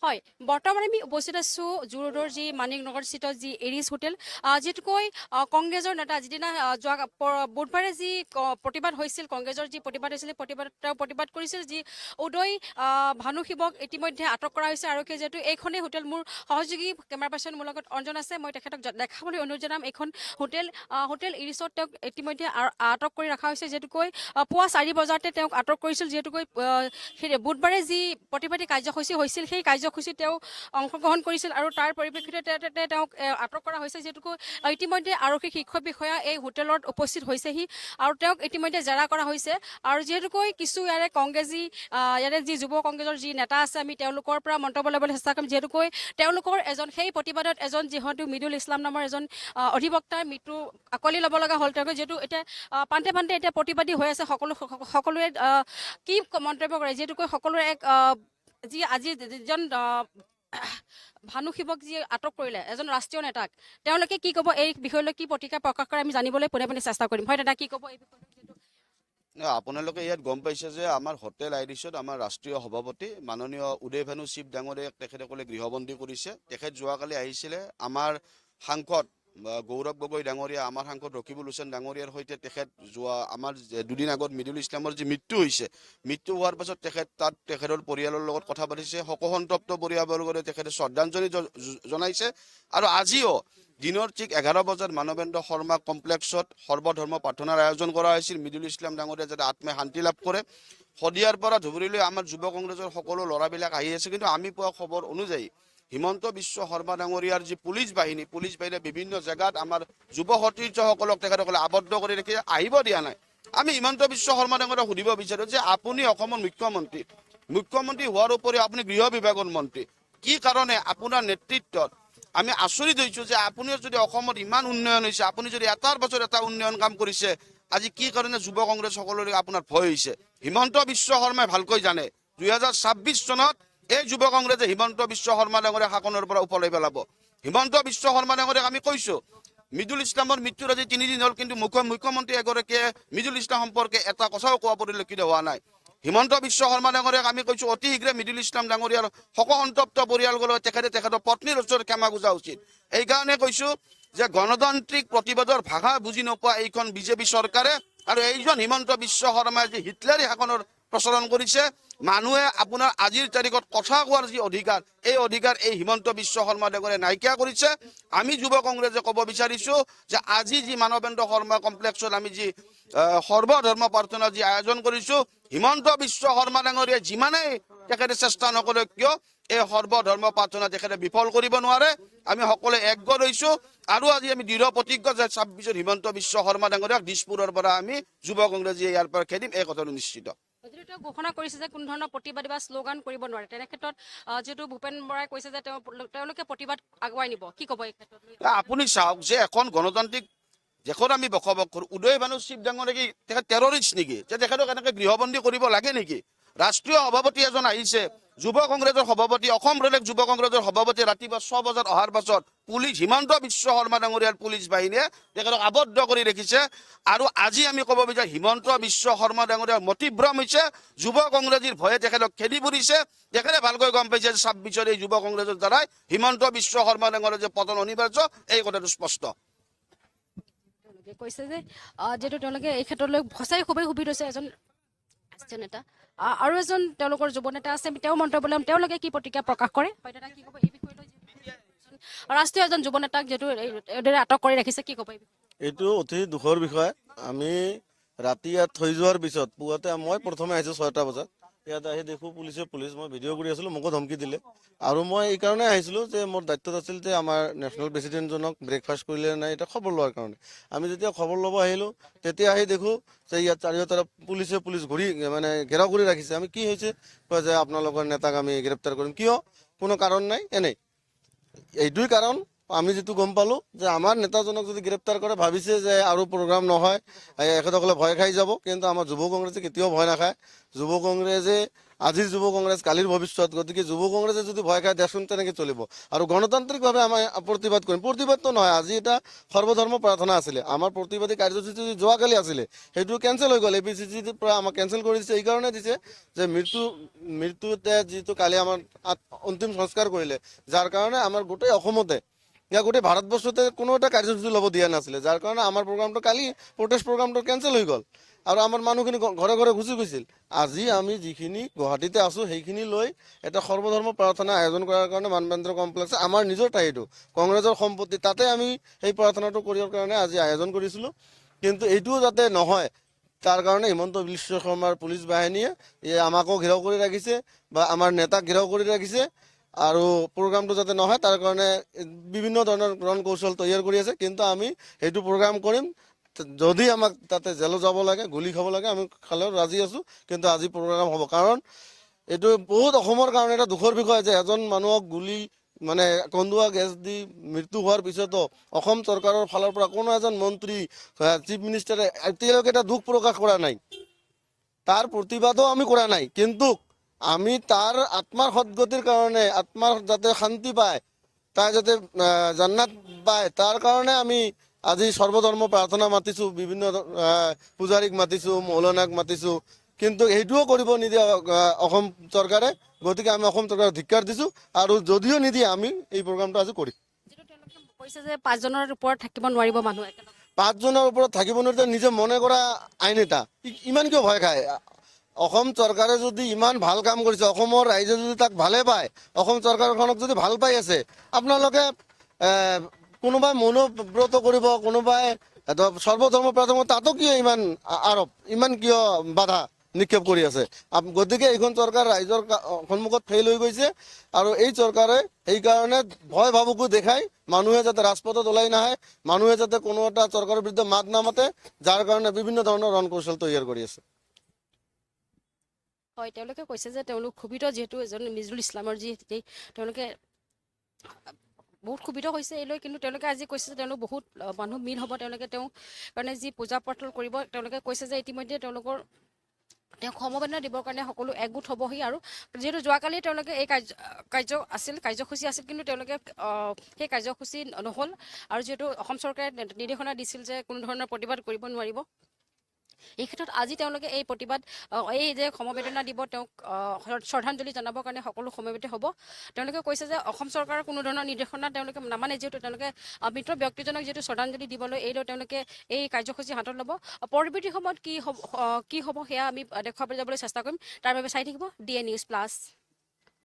হয়, বৰ্তমান আমি উপস্থিত আছোঁ জু ৰোডৰ যি মানিক নগৰস্থিত যি এৰিছ হোটেল, যিটোকৈ কংগ্ৰেছৰ নেতা যিদিনা যোৱা বুধবাৰে যি প্ৰতিবাদ হৈছিল, কংগ্ৰেছৰ যি প্ৰতিবাদ হৈছিল, তেওঁ প্ৰতিবাদ কৰিছিল যি উদয় ভানু শিৱক ইতিমধ্যে আটক কৰা হৈছে আৰক্ষীয়ে। যিহেতু এইখনেই হোটেল, মোৰ সহযোগী কেমেৰা পাৰ্চন মোৰ লগত অঞ্জন আছে, মই তেখেতক দেখাবলৈ অনুৰোধ জনাম। এইখন হোটেল এৰিছত তেওঁক ইতিমধ্যে আটক কৰি ৰখা হৈছে, যিহেতুকৈ পুৱা 4 বজাতে তেওঁক আটক কৰিছিল। যিহেতুকৈ বুধবাৰে যি প্ৰতিবাদী কাৰ্যসূচী হৈছিল, সেই কাৰ্যসূচীত তেওঁ অংশগ্ৰহণ কৰিছিল আৰু তাৰ পৰিপ্ৰেক্ষিততে তেওঁক আটক কৰা হৈছে। যিহেতুকৈ ইতিমধ্যে আৰক্ষী শীৰ্ষ বিষয়া এই হোটেলত উপস্থিত হৈছেহি আৰু তেওঁক ইতিমধ্যে জেৰা কৰা হৈছে। আৰু যিহেতুকৈ কিছু ইয়াৰে যি যুৱ কংগ্ৰেছৰ যি নেতা আছে, আমি তেওঁলোকৰ পৰা মন্তব্য ল'বলৈ চেষ্টা কৰিম। যিহেতুকৈ তেওঁলোকৰ সেই প্ৰতিবাদত যিহেতু মৃদুল ইছলাম নামৰ এজন অধিবক্তাৰ মৃত্যু আঁকোৱালি ল'ব লগা হ'ল। তেওঁলোকে যিহেতু এতিয়া পান্তে এতিয়া প্ৰতিবাদী হৈ আছে, সকলোৱে কি মন্তব্য কৰে, যিহেতুকৈ সকলোৰে আজি যিজন ভানু শিৱক যি আটক কৰিলে, এজন ৰাষ্ট্ৰীয় নেতাক, তেওঁলোকে কি ক'ব, এই বিষয়লৈ কি প্ৰতিক্ৰিয়া প্ৰকাশ কৰে, আমি জানিবলৈ পোনে পোনে চেষ্টা কৰিম। হয় দাদা, কি ক'ব এই বিষয়লৈ? আপোনালোকে ইয়াত গম পাইছে যে আমাৰ হোটেল আইৰিছত আমাৰ ৰাষ্ট্ৰীয় সভাপতি মাননীয় উদয় ভানু শিৱ ডাঙৰীয়াক তেখেতসকলে গৃহবন্দী কৰিছে। তেখেত যোৱাকালি আহিছিলে। আমাৰ সাংসদ গৌৰৱ গগৈ ডাঙৰীয়া, আমাৰ সাংসদ ৰকিবুল হুছেইন ডাঙৰীয়াৰ সৈতে তেখেত আমাৰ দুদিন আগত মৃদুল ইছলামৰ যি মৃত্যু হৈছে, মৃত্যু হোৱাৰ পাছত তেখেতৰ পৰিয়ালৰ লগত কথা পাতিছে। শোকসন্তপ্ত পৰিয়ালবৰ্গৰে তেখেতে শ্ৰদ্ধাঞ্জলি জনাইছে। আৰু আজিও দিনৰ ঠিক 11 বজাত মানৱেন্দ্ৰ শৰ্মা কমপ্লেক্সত সৰ্বধৰ্ম প্ৰাৰ্থনাৰ আয়োজন কৰা হৈছিল। মৃদুল ইছলাম ডাঙৰীয়া যাতে আত্মাই শান্তি লাভ কৰে। শদিয়াৰ পৰা ধুবুৰীলৈ আমাৰ যুৱ কংগ্ৰেছৰ সকলো ল'ৰাবিলাক আহি আছে। কিন্তু আমি পোৱা খবৰ অনুযায়ী হিমন্ত বিশ্ব শৰ্মা ডাঙৰীয়াৰ যি পুলিচ বাহিনীয়ে বিভিন্ন জেগাত আমাৰ যুৱ সতীৰ্থসকলক তেখেতসকলে আবদ্ধ কৰি ৰাখি আহিব দিয়া নাই। আমি হিমন্ত বিশ্ব শৰ্মা ডাঙৰীয়াক সুধিব বিচাৰো যে আপুনি অসমৰ মুখ্যমন্ত্ৰী হোৱাৰ উপৰিও আপুনি গৃহ বিভাগৰ মন্ত্ৰী, কি কাৰণে আপোনাৰ নেতৃত্বত আমি আচৰিত হৈছোঁ যে আপুনিও যদি অসমত ইমান উন্নয়ন হৈছে, আপুনি যদি এটাৰ পাছত এটা উন্নয়ন কাম কৰিছে, আজি কি কাৰণে যুৱ কংগ্ৰেছ সকলোৰে আপোনাৰ ভয় হৈছে? হিমন্ত বিশ্ব শৰ্মাই ভালকৈ জানে 2026 চনত এই যুৱ কংগ্ৰেছে হিমন্ত বিশ্ব শৰ্মা ডাঙৰীয়া শাসনৰ পৰা ওপৰলৈ পেলাব। হিমন্ত বিশ্ব শৰ্মা ডাঙৰীয়াক আমি কৈছোঁ, মৃদুল ইছলামৰ মৃত্যুৰ আজি 3 দিন হ'ল, কিন্তু মুখ্যমন্ত্ৰী এগৰাকীয়ে মৃদুল ইছলাম সম্পৰ্কে এটা কথাও কোৱা পৰিলক্ষিত হোৱা নাই। হিমন্ত বিশ্ব শৰ্মা ডাঙৰীয়াক আমি কৈছোঁ অতি শীঘ্ৰে মৃদুল ইছলাম ডাঙৰীয়াৰ শোকসন্তপ্ত পৰিয়াললৈ তেখেতৰ পত্নীৰ ওচৰত ক্ষমা খুজা উচিত। এইকাৰণে কৈছোঁ যে গণতান্ত্ৰিক প্ৰতিবাদৰ ভাষা বুজি নোপোৱা এইখন বিজেপি চৰকাৰে আৰু এইজন হিমন্ত বিশ্ব শৰ্মাই যি হিটলাৰী শাসনৰ প্ৰচলন কৰিছে। মানুহে আপোনাৰ আজিৰ তাৰিখত কথা কোৱাৰ যি অধিকাৰ, এই অধিকাৰ এই হিমন্ত বিশ্ব শৰ্মা ডাঙৰীয়াই নাইকিয়া কৰিছে। আমি যুৱ কংগ্ৰেছে ক'ব বিচাৰিছোঁ যে আজি যি মানৱেন্দ্ৰ শৰ্মা কমপ্লেক্সত আমি যি সৰ্বধৰ্ম প্ৰাৰ্থনা যি আয়োজন কৰিছোঁ, হিমন্ত বিশ্ব শৰ্মা ডাঙৰীয়াই যিমানেই তেখেতে চেষ্টা নকৰে কিয় এই সৰ্বধৰ্ম প্ৰাৰ্থনা তেখেতে বিফল কৰিব নোৱাৰে। আমি সকলোৱে একগোট হৈছোঁ আৰু আজি আমি দৃঢ় প্ৰতিজ্ঞ যে 26 হিমন্ত বিশ্ব শৰ্মা ডাঙৰীয়াক দিছপুৰৰ পৰা আমি যুৱ কংগ্ৰেছে ইয়াৰ পৰা খেদিম, এই কথাটো নিশ্চিত। তেওঁ ঘোষণা কৰিছে যে কোনো ধৰণৰ প্ৰতিবাদ বা শ্লোগান কৰিব নোৱাৰে। তেনে ক্ষেত্ৰত যিহেতু ভূপেন বৰাই কৈছে যে তেওঁলোকে প্ৰতিবাদ আগুৱাই নিব, কি ক'ব এই ক্ষেত্ৰত? আপুনি চাওক যে এখন গণতান্ত্ৰিক দেশত আমি বসবাস কৰোঁ। উদয় ভানু শিৱ ডাঙৰীয়া কি তেখেত টেৰৰিষ্ট নেকি যে তেখেতক এনেকৈ গৃহবন্দী কৰিব লাগে নেকি? ৰাষ্ট্ৰীয় সভাপতি এজন আহিছে, যুৱ কংগ্ৰেছৰ সভাপতি, অসম প্ৰদেশ যুৱ কংগ্ৰেছৰ সভাপতি ৰাতিপুৱা 6 বজাত অহাৰ পাছত হিমন্ত বিশ্ব শৰ্মা ডাঙৰীয়াৰ পুলিচ বাহিনীয়ে তেখেতক আবদ্ধ কৰি ৰাখিছে। আৰু আজি আমি ক'ব বিচাৰোঁ হিমন্ত বিশ্ব শৰ্মা ডাঙৰীয়াৰ মতিভ্ৰম হৈছে, যুৱ কংগ্ৰেছীৰ ভয়ে তেখেতক খেদি ফুৰিছে। তেখেতে ভালকৈ গম পাইছে যে 26 এই যুৱ কংগ্ৰেছৰ দ্বাৰাই হিমন্ত বিশ্ব শৰ্মা ডাঙৰীয়াৰ যে পতন অনিবাৰ্য, এই কথাটো স্পষ্ট। কৈছে যে যিহেতু তেওঁলোকে এই ক্ষেত্ৰলৈ সঁচাই খুবেই সুবিধা হৈছে এজন ৰাষ্ট্ৰীয় নেতা আৰু এজন তেওঁলোকৰ যুৱ নেতা আছে, তেওঁ মন্তব্য ল'ম, তেওঁলোকে কি প্ৰতিক্ৰিয়া প্ৰকাশ কৰে। কি ক'ব এই বিষয়লৈ? ৰাষ্ট্ৰীয় এজন যুৱ নেতাক যিহেতু এইদৰে আটক কৰি ৰাখিছে, কি ক'ব? এইটো অতি দুখৰ বিষয়। আমি ৰাতি ইয়াত থৈ যোৱাৰ পিছত পুৱাতে মই প্ৰথমে আহিছোঁ 6টা বজাত, ইয়াত আহি দেখোঁ পুলিচ মই ভিডিঅ' কৰি আছিলোঁ, মোকো ধমকি দিলে। আৰু মই এই কাৰণে আহিছিলোঁ যে মোৰ দায়িত্বত আছিল যে আমাৰ নেশ্যনেল প্ৰেছিডেণ্টজনক ব্ৰেকফাষ্ট কৰিলে নাই এটা খবৰ লোৱাৰ কাৰণে। আমি যেতিয়া খবৰ ল'ব আহিলোঁ তেতিয়া আহি দেখোঁ যে ইয়াত চাৰিওফালে পুলিচ ঘূৰি মানে ঘেৰাও কৰি ৰাখিছে। আমি কি হৈছে কয় যে আপোনালোকৰ নেতাক আমি গ্ৰেপ্তাৰ কৰিম। কিয়? কোনো কাৰণ নাই, এনেই। এইটোৱেই কাৰণ। আমি যেটো গম পালোঁ যে আমাৰ নেতাজনক যদি গ্ৰেপ্তাৰ কৰে ভাবিছে যে আৰু প্ৰগ্ৰাম নহয়, এখেতসকলে ভয় খাই যাব। কিন্তু আমাৰ যুৱ কংগ্ৰেছে কেতিয়াও ভয় নাখায়। যুৱ কংগ্ৰেছে আজিৰ যুৱ কংগ্ৰেছ কালিৰ ভৱিষ্যত, গতিকে যুৱ কংগ্ৰেছে যদি ভয় খায় দেশখন তেনেকৈ চলিব। আৰু গণতান্ত্ৰিকভাৱে আমাৰ প্ৰতিবাদ কৰিম। প্ৰতিবাদটো নহয়, আজি এটা সৰ্বধৰ্ম প্ৰাৰ্থনা আছিলে, আমাৰ প্ৰতিবাদী কাৰ্যসূচী যোৱাকালি আছিলে, সেইটো কেঞ্চেল হৈ গ'ল। APCCৰ পৰা আমাক কেঞ্চেল কৰি দিছে। এইকাৰণে দিছে যে মৃত্যুতে যিটো কালি আমাৰ অন্তিম সংস্কাৰ কৰিলে, যাৰ কাৰণে আমাৰ গোটেই অসমতে গোটেই ভাৰতবৰ্ষতে কোনো এটা কাৰ্যসূচী ল'ব দিয়া নাছিলে, যাৰ কাৰণে আমাৰ প্ৰগ্ৰামটো কালি প্ৰটেষ্ট প্ৰগ্ৰামটো কেঞ্চেল হৈ গ'ল আৰু আমাৰ মানুহখিনি ঘৰে ঘৰে গুচি গৈছিল। আজি আমি যিখিনি গুৱাহাটীতে আছোঁ সেইখিনি লৈ এটা সৰ্বধৰ্ম প্ৰাৰ্থনা আয়োজন কৰাৰ কাৰণে মানৱেন্দ্ৰ কমপ্লেক্স আমাৰ নিজৰ ঠাইটো কংগ্ৰেছৰ সম্পত্তি, তাতে আমি সেই প্ৰাৰ্থনাটো কৰিবৰ কাৰণে আজি আয়োজন কৰিছিলোঁ। কিন্তু এইটোও যাতে নহয় তাৰ কাৰণে হিমন্ত বিশ্ব শৰ্মাৰ পুলিচ বাহিনীয়ে আমাকো ঘেৰাও কৰি ৰাখিছে বা আমাৰ নেতাক ঘেৰাও কৰি ৰাখিছে আৰু প্ৰগ্ৰামটো যাতে নহয় তাৰ কাৰণে বিভিন্ন ধৰণৰ ৰণ কৌশল তৈয়াৰ কৰি আছে। কিন্তু আমি সেইটো প্ৰগ্ৰাম কৰিম, যদি আমাক তাতে জেলত যাব লাগে, গুলি খাব লাগে, আমি খালেও ৰাজি আছোঁ, কিন্তু আজি প্ৰগ্ৰাম হ'ব। কাৰণ এইটো বহুত অসমৰ কাৰণে এটা দুখৰ বিষয় যে এজন মানুহক গুলি কন্দুৱা গেছ দি মৃত্যু হোৱাৰ পিছতো অসম চৰকাৰৰ ফালৰ পৰা কোনো এজন মন্ত্ৰী, চিফ মিনিষ্টাৰে এতিয়ালৈকে এটা দুখ প্ৰকাশ কৰা নাই, তাৰ প্ৰতিবাদো আমি কৰা নাই। কিন্তু আমি তাৰ আত্মাৰ সদগতিৰ কাৰণে, আত্মাৰ যাতে শান্তি পায়, তাই যাতে জান্নাত পায়, তাৰ কাৰণে আমি আজি সৰ্বধৰ্ম প্ৰাৰ্থনা মাতিছোঁ, বিভিন্ন পূজাৰীক মাতিছোঁ, মৌলানাক মাতিছোঁ, কিন্তু এইটোও কৰিব নিদিয়ে অসম চৰকাৰে। গতিকে আমি অসম চৰকাৰক ধিক্কাৰ দিছোঁ আৰু যদিও নিদিয়ে আমি এই প্ৰগ্ৰামটো আজি কৰিম। যিটো তেওঁলোকে কৈছে যে 5 জনৰ ওপৰত থাকিব নোৱাৰিব মানুহ একেলগে। 5 জনৰ ওপৰত থাকিব নোৱাৰিলে নিজে মনে কৰা আইন এটা, ইমান কিয় ভয় খায়? অসম চৰকাৰে যদি ইমান ভাল কাম কৰিছে, অসমৰ ৰাইজে যদি তাক ভালে পায়, অসম চৰকাৰখনক যদি ভাল পাই আছে, আপোনালোকে কোনোবাই মৌনব্ৰত কৰিব, কোনোবাই সৰ্বধৰ্ম প্ৰাৰ্থনা, তাতো কিয় ইমান আৰোপ, ইমান কিয় বাধা নিক্ষেপ কৰি আছে? গতিকে এইখন চৰকাৰ ৰাইজৰ সন্মুখত ফেইল হৈ গৈছে আৰু এই চৰকাৰে সেইকাৰণে ভয় ভাবুকি দেখাই মানুহে যাতে ৰাজপথত ওলাই নাহে, মানুহে যাতে কোনো এটা চৰকাৰৰ বিৰুদ্ধে মাত নামাতে, যাৰ কাৰণে বিভিন্ন ধৰণৰ ৰণ কৌশল তৈয়াৰ কৰি আছে। হয়, তেওঁলোকে কৈছে যে তেওঁলোক ক্ষোভিত, যিহেতু এজন মিজুল ইছলামৰ তেওঁলোকে বহুত ক্ষোভিত হৈছে এই লৈ। কিন্তু তেওঁলোকে আজি কৈছে যে তেওঁলোক বহুত মানুহ মিল হ'ব, তেওঁলোকে তেওঁ কাৰণে যি পূজা পাতল কৰিব। তেওঁলোকে কৈছে যে ইতিমধ্যে তেওঁক সমবেদনা দিবৰ কাৰণে সকলো একগোট হ'বহি। আৰু যিহেতু যোৱাকালি তেওঁলোকে এই কাৰ্যসূচী আছিল, কিন্তু তেওঁলোকে সেই কাৰ্যসূচী নহ'ল। আৰু যিহেতু অসম চৰকাৰে নিৰ্দেশনা দিছিল যে কোনো ধৰণৰ প্ৰতিবাদ কৰিব নোৱাৰিব, এই ক্ষেত্ৰত আজি তেওঁলোকে এই প্ৰতিবাদ, এই যে সমবেদনা দিব, তেওঁক শ্ৰদ্ধাঞ্জলি জনাবৰ কাৰণে সকলো সমবেত হ'ব। তেওঁলোকে কৈছে যে অসম চৰকাৰৰ কোনো ধৰণৰ নিৰ্দেশনা তেওঁলোকে নামানে, যিহেতু তেওঁলোকে মৃত ব্যক্তিজনক যিহেতু শ্ৰদ্ধাঞ্জলি দিবলৈ এই লৈ তেওঁলোকে এই কাৰ্যসূচী হাতত ল'ব। পৰৱৰ্তী সময়ত কি হ'ব সেয়া আমি দেখুৱাবলৈ যাবলৈ চেষ্টা কৰিম। তাৰ বাবে চাই থাকিব DA News Plus।